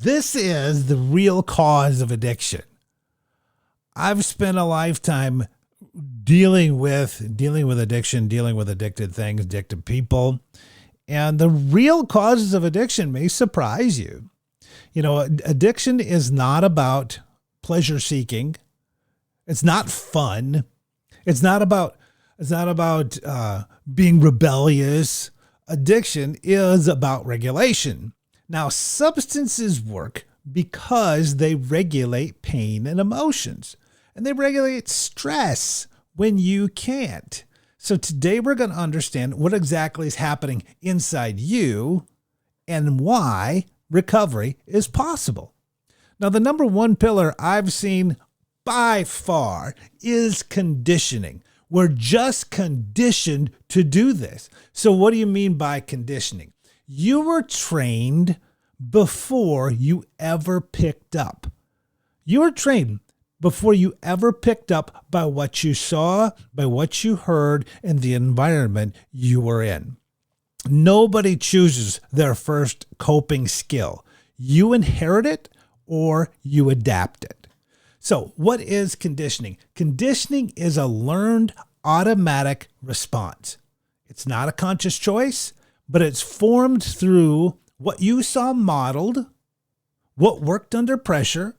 This is the real cause of addiction. I've spent a lifetime dealing with addiction, dealing with addicted things, addicted people. And the real causes of addiction may surprise you. Addiction is not about pleasure seeking. It's not fun. It's not about being rebellious. Addiction is about regulation. Now, substances work because they regulate pain and emotions, and they regulate stress when you can't. So today we're going to understand what exactly is happening inside you and why recovery is possible. Now, the number one pillar I've seen by far is conditioning. We're just conditioned to do this. So what do you mean by conditioning? You were trained before you ever picked up. You were trained before you ever picked up by what you saw, by what you heard, and the environment you were in. Nobody chooses their first coping skill. You inherit it or you adapt it. So what is conditioning? Conditioning is a learned automatic response. It's not a conscious choice, but it's formed through what you saw modeled, what worked under pressure,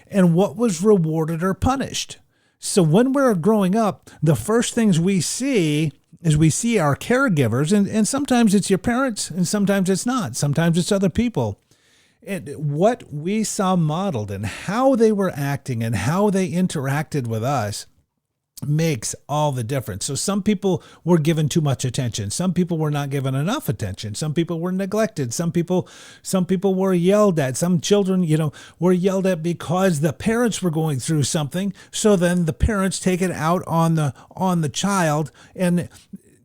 and what was rewarded or punished. So when we're growing up, the first things we see is we see our caregivers, and sometimes it's your parents, and sometimes it's not. Sometimes it's other people. And what we saw modeled and how they were acting and how they interacted with us makes all the difference. So some people were given too much attention. Some people were not given enough attention. Some people were neglected. Some people were yelled at. Some children, were yelled at because the parents were going through something. So then the parents take it out on the child, and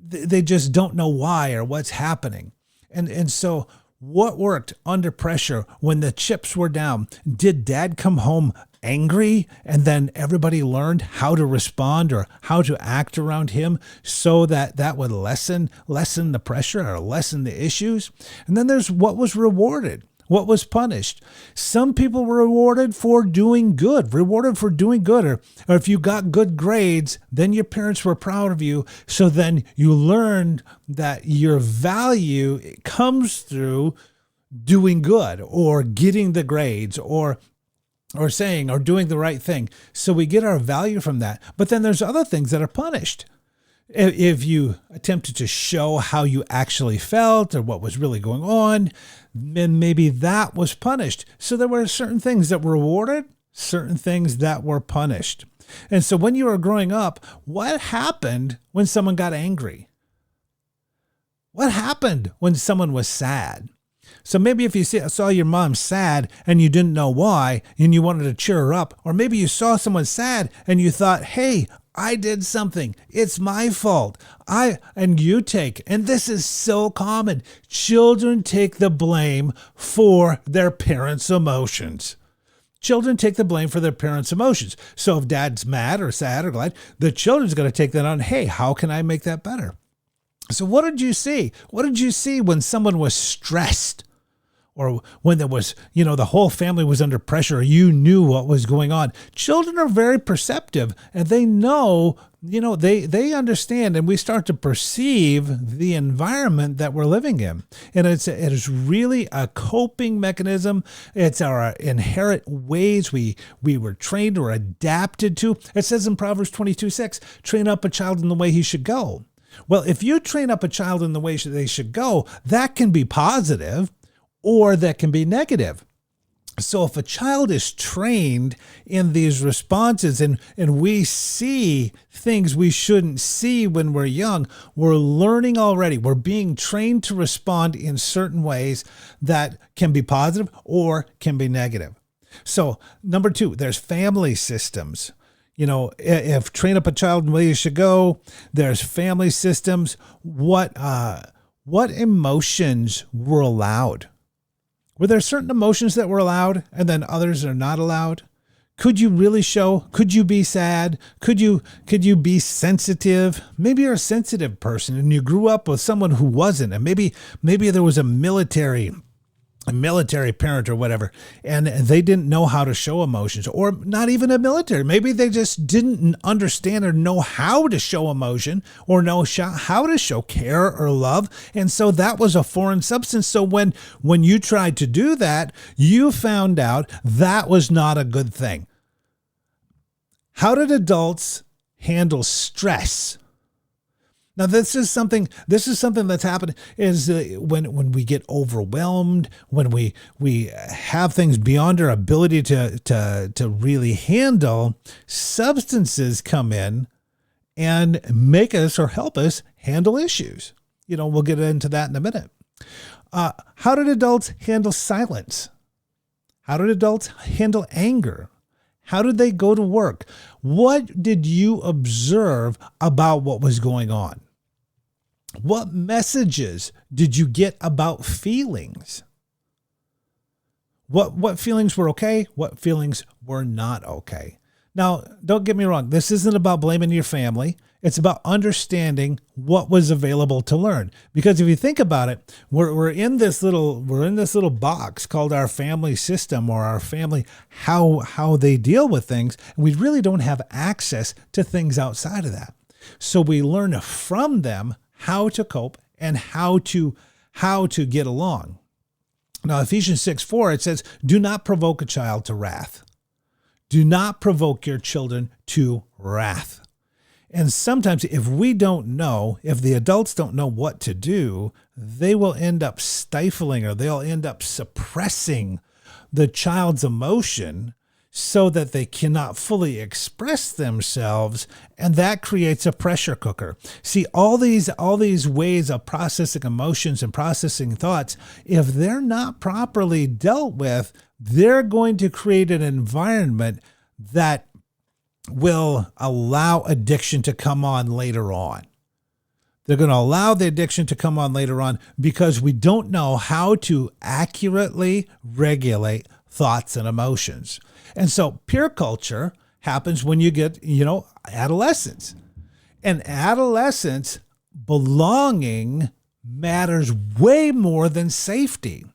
they just don't know why or what's happening. And so what worked under pressure when the chips were down? Did dad come home angry and then everybody learned how to respond or how to act around him so that would lessen the pressure or lessen the issues? And then there's what was rewarded, what was punished. Some people were rewarded for doing good, or if you got good grades, then your parents were proud of you. So then you learned that your value comes through doing good or getting the grades or saying or doing the right thing. So we get our value from that. But then there's other things that are punished. If you attempted to show how you actually felt or what was really going on, then maybe that was punished. So there were certain things that were rewarded, certain things that were punished. And so when you were growing up, what happened when someone got angry? What happened when someone was sad? So maybe if you saw your mom sad and you didn't know why and you wanted to cheer her up, or maybe you saw someone sad and you thought, hey, I did something. It's my fault. And this is so common. Children take the blame for their parents' emotions. Children take the blame for their parents' emotions. So if dad's mad or sad or glad, the children's going to take that on. Hey, how can I make that better? So what did you see? What did you see when someone was stressed? Or when there was, the whole family was under pressure, you knew what was going on. Children are very perceptive, and they know, they understand, and we start to perceive the environment that we're living in. And it is really a coping mechanism. It's our inherent ways we were trained or adapted to. It says in Proverbs 22:6, train up a child in the way he should go. Well, if you train up a child in the way they should go, that can be positive, or that can be negative. So if a child is trained in these responses and we see things we shouldn't see when we're young, we're learning already. We're being trained to respond in certain ways that can be positive or can be negative. So number 2, there's family systems. If train up a child in the way you should go, there's family systems. What emotions were allowed? Were there certain emotions that were allowed and then others are not allowed? Could you really show? Could you be sad? Could you be sensitive? Maybe you're a sensitive person and you grew up with someone who wasn't, and maybe there was a military a military parent or whatever, and they didn't know how to show emotions, or not even a military. Maybe they just didn't understand or know how to show emotion or know how to show care or love. And so that was a foreign substance. So when you tried to do that, you found out that was not a good thing. How did adults handle stress? Now, this is something that's happened is when we get overwhelmed, when we have things beyond our ability to really handle, substances come in and make us or help us handle issues. We'll get into that in a minute. How did adults handle silence? How did adults handle anger? How did they go to work? What did you observe about what was going on? What messages did you get about feelings? What feelings were okay? What feelings were not okay? Now, don't get me wrong. This isn't about blaming your family. It's about understanding what was available to learn. Because if you think about it, we're in this little box called our family system, or our family, how they deal with things. And we really don't have access to things outside of that. So we learn from them how to cope and how to get along. Now, Ephesians 6:4, it says, do not provoke a child to wrath. Do not provoke your children to wrath. And sometimes if the adults don't know what to do, they will end up stifling, or they'll end up suppressing the child's emotion so that they cannot fully express themselves, and that creates a pressure cooker. See, all these ways of processing emotions and processing thoughts, if they're not properly dealt with, they're going to create an environment that will allow addiction to come on later on. They're going to allow the addiction to come on later on because we don't know how to accurately regulate thoughts and emotions. And so peer culture happens when you get, adolescence. And adolescence, belonging matters way more than safety.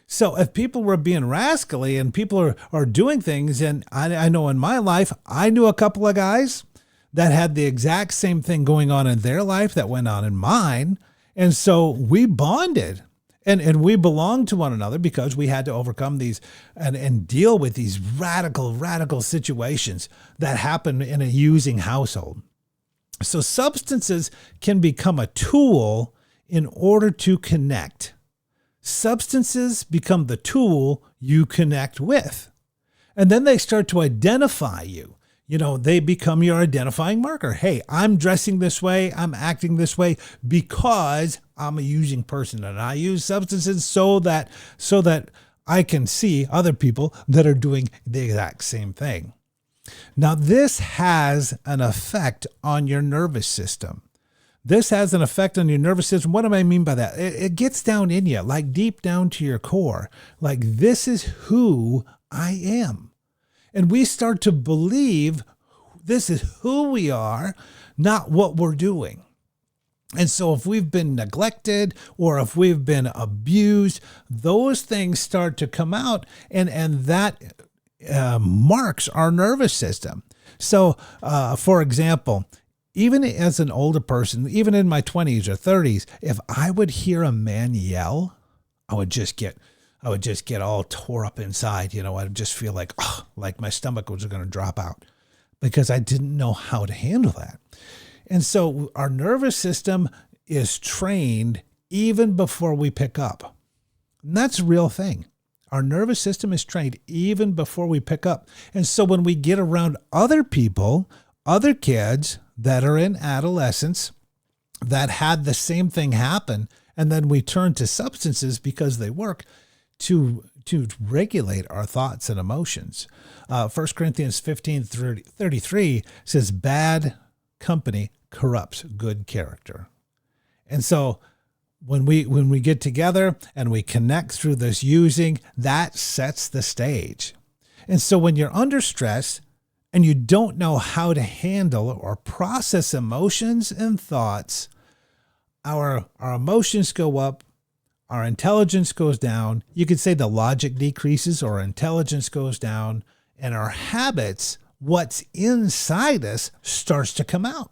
So if people were being rascally and people are doing things, and I know in my life, I knew a couple of guys that had the exact same thing going on in their life that went on in mine. And so we bonded. And we belonged to one another because we had to overcome these and deal with these radical situations that happen in a using household. So substances can become a tool in order to connect. Substances become the tool you connect with. And then they start to identify you. They become your identifying marker. Hey, I'm dressing this way. I'm acting this way because I'm a using person, and I use substances so that I can see other people that are doing the exact same thing. Now, this has an effect on your nervous system. This has an effect on your nervous system. What do I mean by that? It gets down in you, like deep down to your core. Like, this is who I am. And we start to believe this is who we are, not what we're doing. And so if we've been neglected or if we've been abused, those things start to come out, and that marks our nervous system. So, for example, even as an older person, even in my 20s or 30s, if I would hear a man yell, I would just get all tore up inside. I'd just feel like my stomach was going to drop out because I didn't know how to handle that. And so our nervous system is trained even before we pick up. And that's a real thing. Our nervous system is trained even before we pick up. And so when we get around other people, other kids that are in adolescence that had the same thing happen, and then we turn to substances because they work, to regulate our thoughts and emotions. 1 Corinthians 15:33 says, bad company corrupts good character. And so when we get together and we connect through this using, that sets the stage. And so when you're under stress and you don't know how to handle or process emotions and thoughts, our emotions go up, our intelligence goes down. You could say the logic decreases, or our intelligence goes down, and our habits, what's inside us, starts to come out.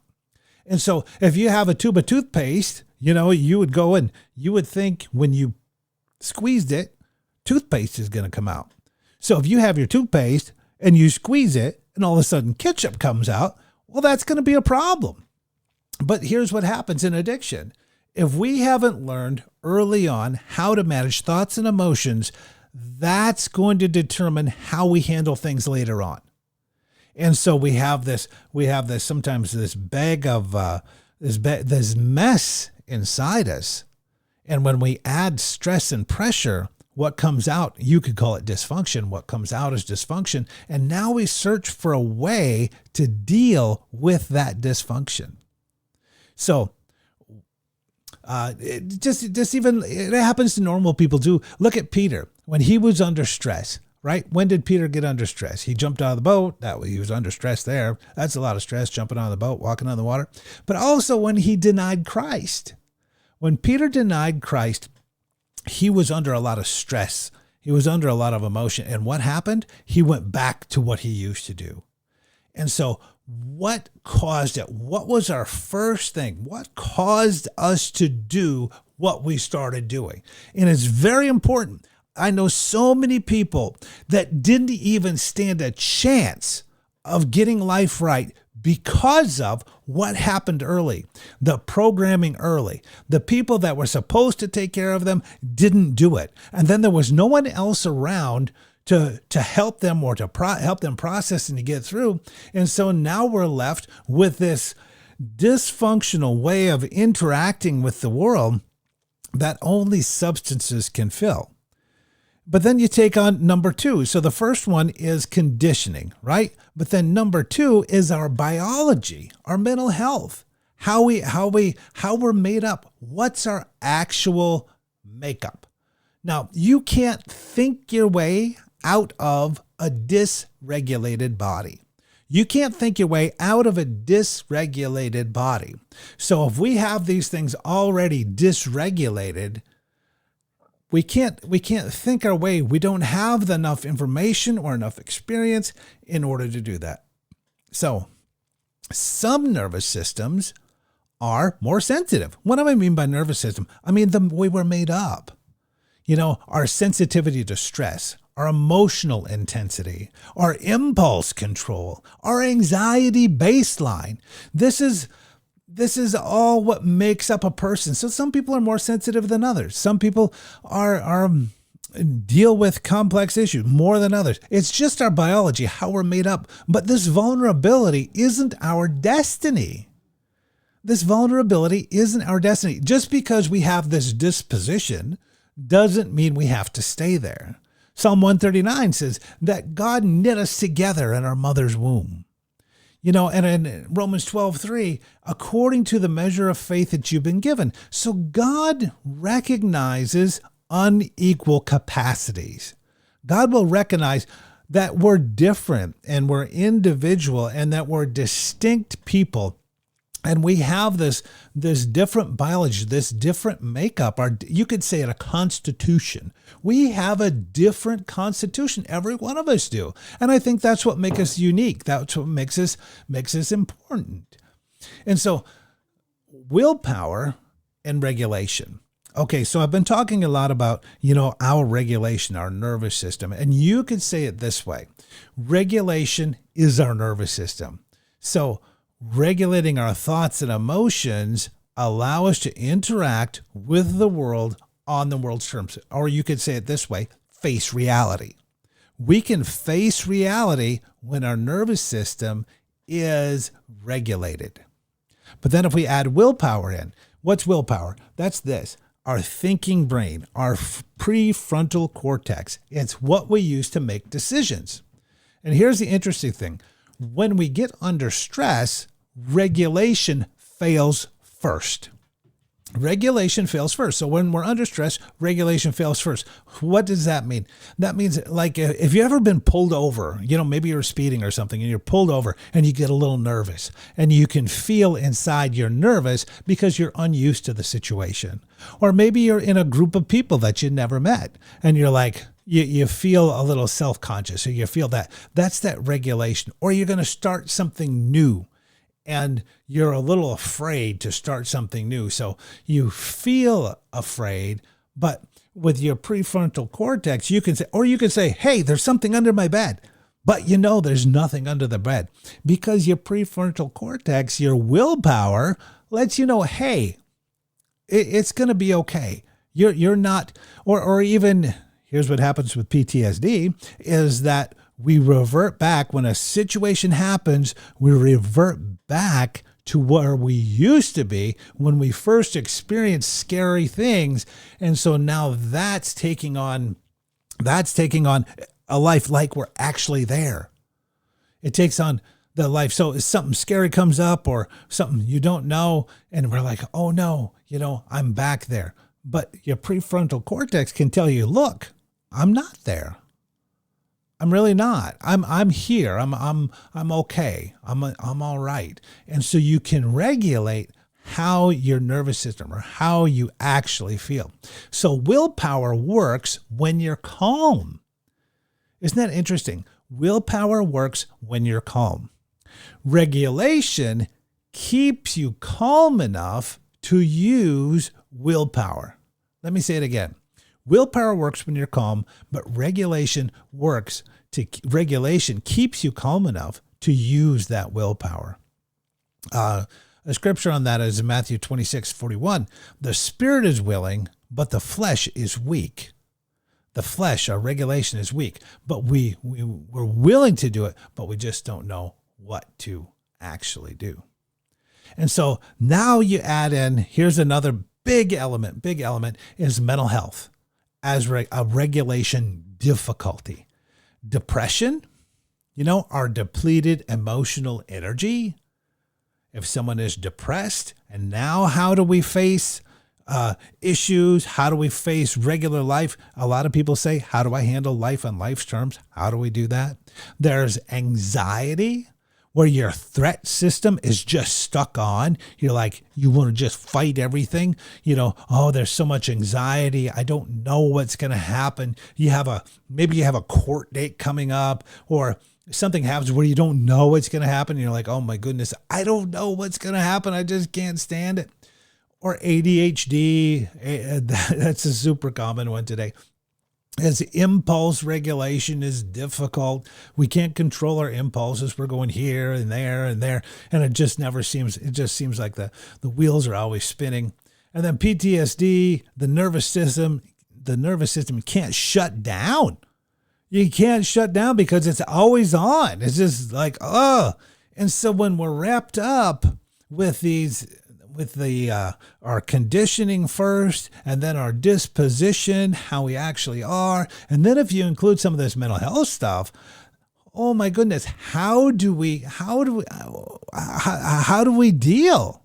And so if you have a tube of toothpaste, you would go and you would think when you squeezed it, toothpaste is going to come out. So if you have your toothpaste and you squeeze it and all of a sudden ketchup comes out, well, that's going to be a problem. But here's what happens in addiction. If we haven't learned early on how to manage thoughts and emotions, that's going to determine how we handle things later on. And so we have this sometimes this bag of this mess inside us. And when we add stress and pressure, what comes out, you could call it dysfunction. What comes out is dysfunction. And now we search for a way to deal with that dysfunction. So it happens to normal people too. Look at Peter when he was under stress. Right? When did Peter get under stress? He jumped out of the boat. He was under stress there. That's a lot of stress, jumping out of the boat, walking on the water. But also when he denied Christ. When Peter denied Christ, he was under a lot of stress. He was under a lot of emotion. And what happened? He went back to what he used to do. And so what caused it? What was our first thing? What caused us to do what we started doing? And it's very important. I know so many people that didn't even stand a chance of getting life right because of what happened early, the programming early. The people that were supposed to take care of them didn't do it. And then there was no one else around to help them or to help them process and to get through. And so now we're left with this dysfunctional way of interacting with the world that only substances can fill. But then you take on number two. So the first one is conditioning, right? But then number two is our biology, our mental health, how we're made up. What's our actual makeup? Now, you can't think your way out of a dysregulated body. You can't think your way out of a dysregulated body. So if we have these things already dysregulated, we can't think our way. We don't have enough information or enough experience in order to do that. So some nervous systems are more sensitive. What do I mean by nervous system? I mean the way we're made up. Our sensitivity to stress, our emotional intensity, our impulse control, our anxiety baseline. This is all what makes up a person. So some people are more sensitive than others. Some people are deal with complex issues more than others. It's just our biology, how we're made up. But this vulnerability isn't our destiny. This vulnerability isn't our destiny. Just because we have this disposition doesn't mean we have to stay there. Psalm 139 says that God knit us together in our mother's womb. And in Romans 12:3, according to the measure of faith that you've been given. So God recognizes unequal capacities. God will recognize that we're different and we're individual and that we're distinct people. And we have this different biology, this different makeup. You could say it a constitution. We have a different constitution. Every one of us do. And I think that's what makes us unique. That's what makes us important. And so willpower and regulation. Okay, so I've been talking a lot about, our regulation, our nervous system. And you could say it this way. Regulation is our nervous system. So regulating our thoughts and emotions allow us to interact with the world on the world's terms. Or you could say it this way, face reality. We can face reality when our nervous system is regulated. But then if we add willpower in, what's willpower? That's this, our thinking brain, our prefrontal cortex. It's what we use to make decisions. And here's the interesting thing. When we get under stress, regulation fails first. Regulation fails first. So when we're under stress, regulation fails first. What does that mean? That means, like, if you ever been pulled over, maybe you're speeding or something and you're pulled over and you get a little nervous, and you can feel inside you're nervous because you're unused to the situation. Or maybe you're in a group of people that you never met and you're like, you feel a little self-conscious, or you feel that's that regulation. Or you're going to start something new and you're a little afraid to start something new. So you feel afraid, but with your prefrontal cortex, you can say, hey, there's something under my bed. But there's nothing under the bed, because your prefrontal cortex, your willpower, lets you know, hey, it's going to be okay. You're not, or even, here's what happens with PTSD, is that we revert back when a situation happens. We revert back to where we used to be when we first experienced scary things. And so now that's taking on a life like we're actually there. It takes on the life. So if something scary comes up or something you don't know, and we're like, oh no, I'm back there. But your prefrontal cortex can tell you, look, I'm not there. I'm really not. I'm here. I'm okay. I'm all right. And so you can regulate how your nervous system, or how you actually feel. So willpower works when you're calm. Isn't that interesting? Willpower works when you're calm. Regulation keeps you calm enough to use willpower. Let me say it again. Willpower works when you're calm, but regulation keeps you calm enough to use that willpower. A scripture on that is in Matthew 26:41. The spirit is willing, but the flesh is weak. The flesh, our regulation, is weak, but we're willing to do it, but we just don't know what to actually do. And so now you add in, here's another big element is mental health as a regulation difficulty. Depression, our depleted emotional energy. If someone is depressed, and now how do we face issues? How do we face regular life? A lot of people say, how do I handle life on life's terms? How do we do that? There's anxiety, where your threat system is just stuck on. You're like, you want to just fight everything. There's so much anxiety. I don't know what's going to happen. Maybe you have a court date coming up, or something happens where you don't know what's going to happen. You're like, oh my goodness, I don't know what's going to happen. I just can't stand it. Or ADHD, that's a super common one today. As impulse regulation is difficult. We can't control our impulses. We're going here and there and there. And it just seems like the wheels are always spinning. And then PTSD, the nervous system can't shut down. You can't shut down because it's always on. It's just like, oh. And so when we're wrapped up with our conditioning first, and then our disposition, how we actually are, and then if you include some of this mental health stuff, oh my goodness, how do we deal?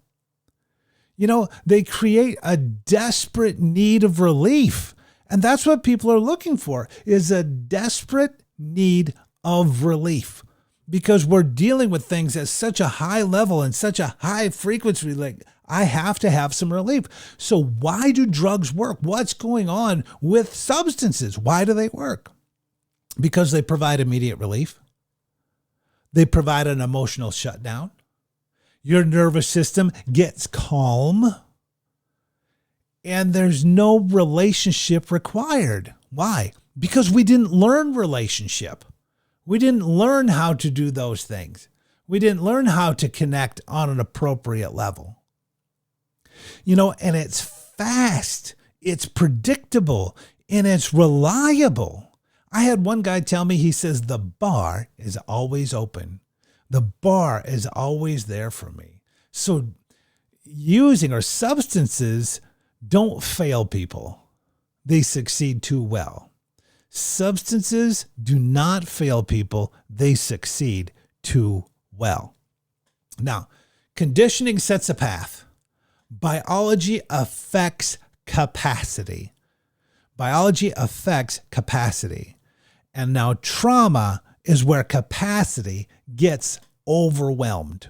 They create a desperate need of relief, and that's what people are looking for, is a desperate need of relief. Because we're dealing with things at such a high level and such a high frequency, like, I have to have some relief. So why do drugs work? What's going on with substances? Why do they work? Because they provide immediate relief. They provide an emotional shutdown. Your nervous system gets calm. And there's no relationship required. Why? Because we didn't learn relationship. We didn't learn how to do those things. We didn't learn how to connect on an appropriate level. And it's fast, it's predictable, and it's reliable. I had one guy tell me, he says, the bar is always open. The bar is always there for me. So substances don't fail people. They succeed too well. Substances do not fail people. They succeed too well. Now, conditioning sets a path, Biology affects capacity. Biology affects capacity. And now trauma is where capacity gets overwhelmed.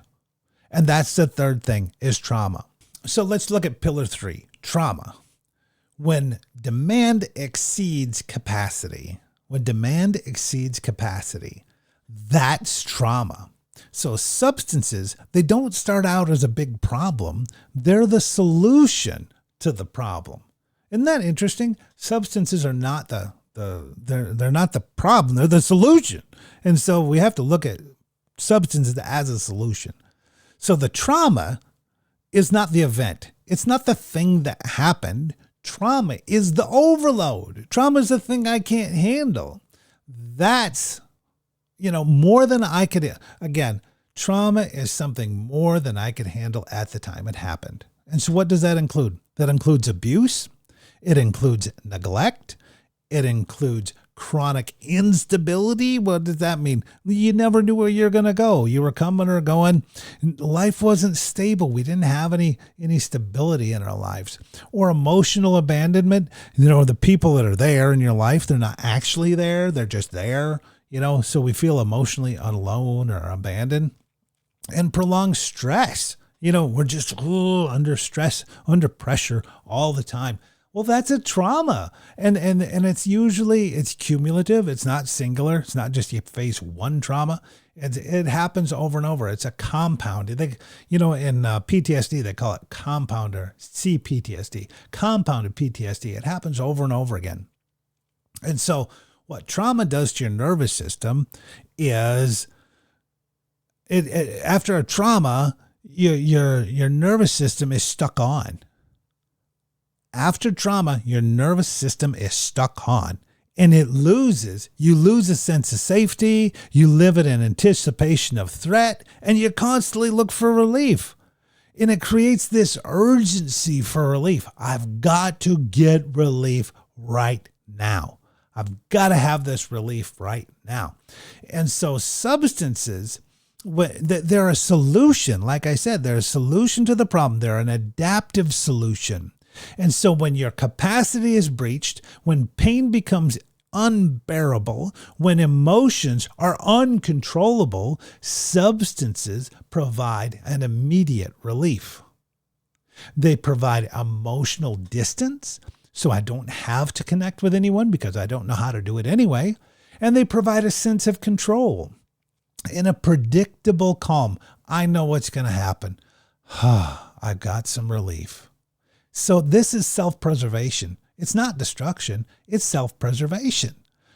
And that's the third thing, is trauma. So let's look at pillar 3, trauma. When demand exceeds capacity, that's trauma. So substances, they don't start out as a big problem. They're the solution to the problem. Isn't that interesting? Substances are not they're not the problem, they're the solution. And so we have to look at substances as a solution. So the trauma is not the event. It's not the thing that happened. Trauma is the overload. Trauma is the thing I can't handle. That's, more than I could. Again, trauma is something more than I could handle at the time it happened. And so what does that include? That includes abuse. It includes neglect. It includes chronic instability. What does that mean? You never knew where you're going to go. You were coming or going. Life wasn't stable. We didn't have any stability in our lives. Or emotional abandonment. The people that are there in your life, they're not actually there. They're just there. So we feel emotionally alone or abandoned. And prolonged stress. We're just under stress, under pressure all the time. Well, that's a trauma. And it's cumulative. It's not singular. It's not just you face one trauma. It happens over and over. It's a compound. In PTSD, they call it compounder, CPTSD, compounded PTSD. It happens over and over again. And so what trauma does to your nervous system is after a trauma, your nervous system is stuck on. After trauma, your nervous system is stuck on, and you lose a sense of safety. You live in anticipation of threat, and you constantly look for relief. And it creates this urgency for relief. I've got to get relief right now. I've got to have this relief right now. And so substances, they're a solution. Like I said, they're a solution to the problem. They're an adaptive solution. And so when your capacity is breached, when pain becomes unbearable, when emotions are uncontrollable, substances provide an immediate relief. They provide emotional distance, so I don't have to connect with anyone because I don't know how to do it anyway. And they provide a sense of control and a predictable calm. I know what's going to happen. I've got some relief. So this is self-preservation. It's not destruction. It's self-preservation.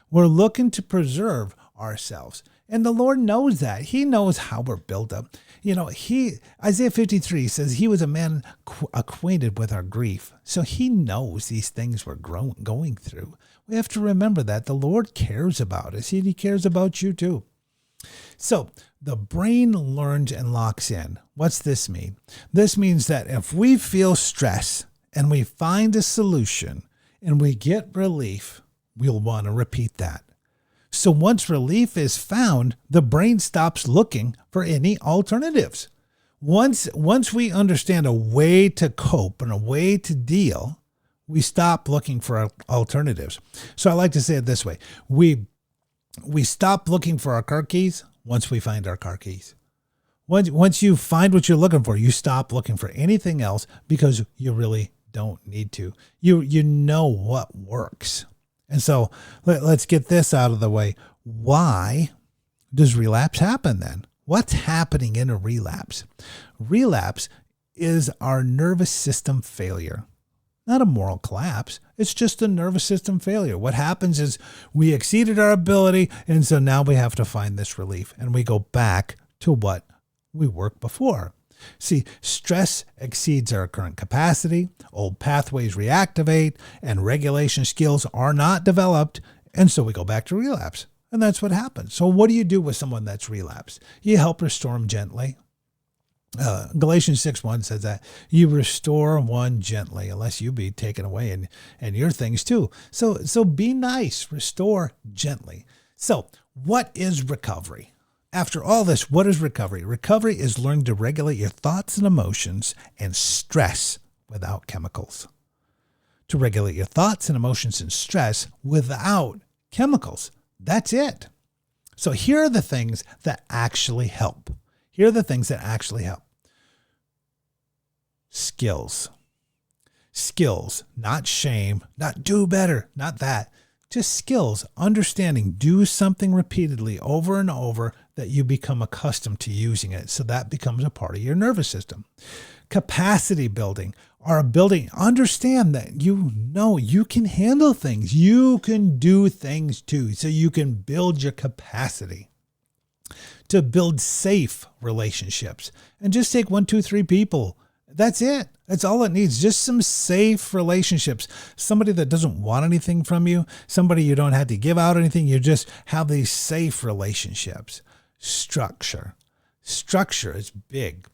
We're looking to preserve ourselves. And the Lord knows that. He knows how we're built up. Isaiah 53 says he was a man acquainted with our grief. So he knows these things we're going through. We have to remember that the Lord cares about us. He cares about you too. So the brain learns and locks in. What's this mean? This means that if we feel stress and we find a solution and we get relief, we'll want to repeat that. So once relief is found, the brain stops looking for any alternatives. Once we understand a way to cope and a way to deal, we stop looking for alternatives. So I like to say it this way. We stop looking for our car keys once we find our car keys. Once you find what you're looking for, you stop looking for anything else because you really don't need to. You know what works. And so let's get this out of the way. Why does relapse happen then? What's happening in a relapse? Relapse is our nervous system failure. Not a moral collapse. It's just a nervous system failure. What happens is we exceeded our ability, and so now we have to find this relief, and we go back to what we worked before. See, stress exceeds our current capacity, old pathways reactivate, and regulation skills are not developed, and so we go back to relapse. And that's what happens. So what do you do with someone that's relapsed? You help restore them gently. Galatians 6:1 says that you restore one gently, unless you be taken away and your things too. So be nice, restore gently. So what is recovery? after all this, what is recovery? Recovery is learning to regulate your thoughts and emotions and stress without chemicals. To regulate your thoughts and emotions and stress without chemicals. That's it. So here are the things that actually help. Here are the things that actually help. Skills. Skills, not shame, not do better, not that. Just skills, understanding, do something repeatedly over and over that you become accustomed to using it. So that becomes a part of your nervous system. Capacity building, our ability, understand that you can handle things. You can do things too. So you can build your capacity to build safe relationships. And just take 1, 2, 3 people. That's it. That's all it needs. Just some safe relationships. Somebody that doesn't want anything from you. Somebody you don't have to give out anything. You just have these safe relationships. Structure. Structure is big.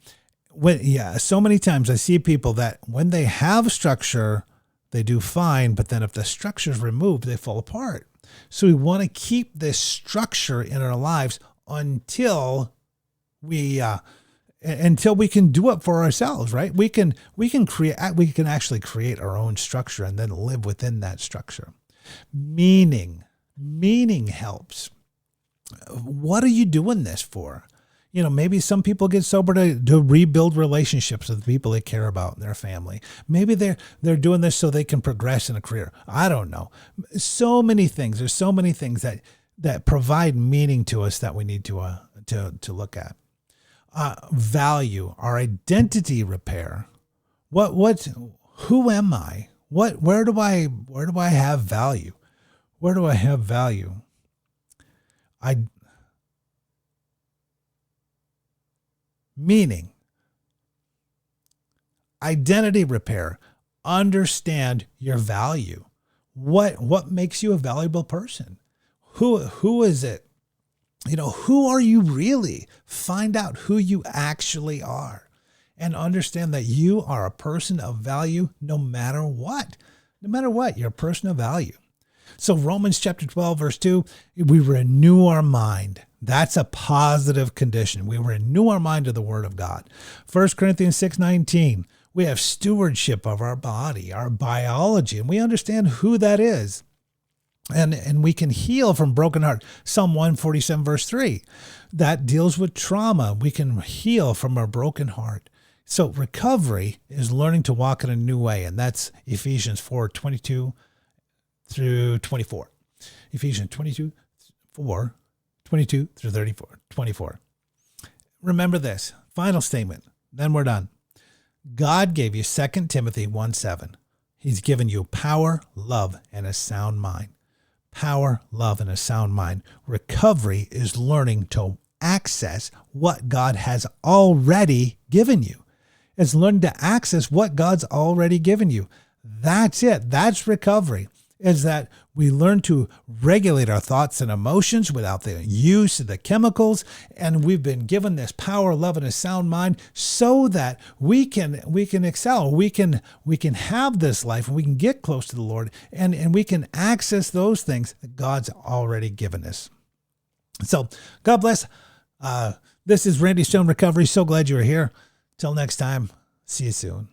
So many times I see people that when they have structure, they do fine. But then if the structure is removed, they fall apart. So we want to keep this structure in our lives until we can do it for ourselves, right? We can actually create our own structure and then live within that structure. Meaning helps. What are you doing this for? Maybe some people get sober to rebuild relationships with the people they care about in their family. Maybe they're doing this so they can progress in a career. I don't know. So many things. There's so many things that provide meaning to us that we need to look at. Value, our identity repair. Who am I? Where do I have value? Where do I have value? Meaning. Identity repair. Understand your value. What makes you a valuable person? Who is it? Who are you really? Find out who you actually are and understand that you are a person of value no matter what. No matter what, you're a person of value. So Romans chapter 12, verse 2, we renew our mind. That's a positive condition. We renew our mind to the word of God. 1 Corinthians 6:19, we have stewardship of our body, our biology, and we understand who that is. And we can heal from broken heart. Psalm 147, verse 3, that deals with trauma. We can heal from our broken heart. So recovery is learning to walk in a new way. And that's Ephesians 4:22 through 24. Ephesians 4:22 through 24. Remember this. Final statement. Then we're done. God gave you 2 Timothy 1:7. He's given you power, love, and a sound mind. Power, love, and a sound mind. Recovery is learning to access what God has already given you. It's learning to access what God's already given you. That's it. That's recovery. Is that we learn to regulate our thoughts and emotions without the use of the chemicals. And we've been given this power, love, and a sound mind so that we can excel. We can have this life and we can get close to the Lord and we can access those things that God's already given us. So God bless. This is Randy Stone Recovery. So glad you were here. Till next time. See you soon.